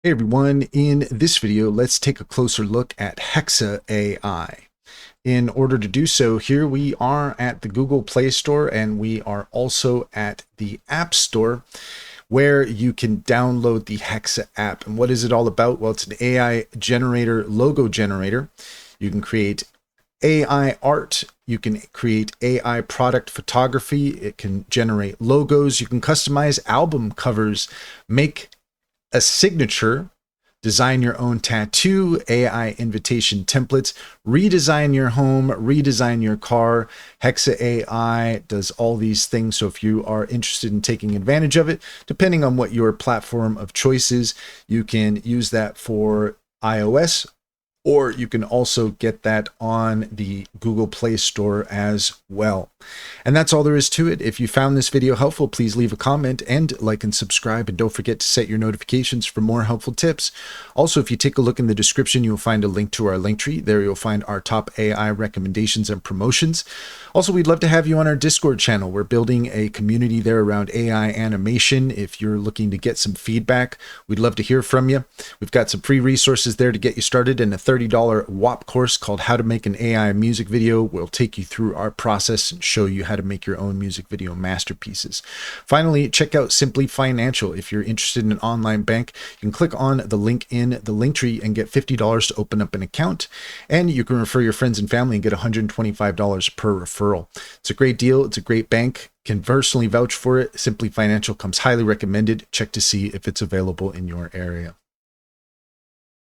Hey everyone, in this video, let's take a closer look at Hexa AI. In order to do so, here we are at the Google Play Store and we are also at the App Store where you can download the Hexa app. And what is it all about? Well, it's an AI generator, logo generator. You can create AI art. You can create AI product photography. It can generate logos. You can customize album covers, make a signature, design your own tattoo, AI invitation templates, redesign your home, redesign your car. Hexa AI does all these things. So if you are interested in taking advantage of it, depending on what your platform of choice is, you can use that for iOS, or you can also get that on the Google Play Store as well. And that's all there is to it. If you found this video helpful, please leave a comment and like and subscribe. And don't forget to set your notifications for more helpful tips. Also, if you take a look in the description, you'll find a link to our link tree. There you'll find our top AI recommendations and promotions. Also, we'd love to have you on our Discord channel. We're building a community there around AI animation. If you're looking to get some feedback, we'd love to hear from you. We've got some free resources there to get you started, and a $30 WAP course called How to Make an AI Music Video will take you through our process and show you how to make your own music video masterpieces. Finally, check out Simply Financial. If you're interested in an online bank, you can click on the link in the link tree and get $50 to open up an account. And you can refer your friends and family and get $125 per referral. It's a great deal. It's a great bank. Can personally vouch for it. Simply Financial comes highly recommended. Check to see if it's available in your area.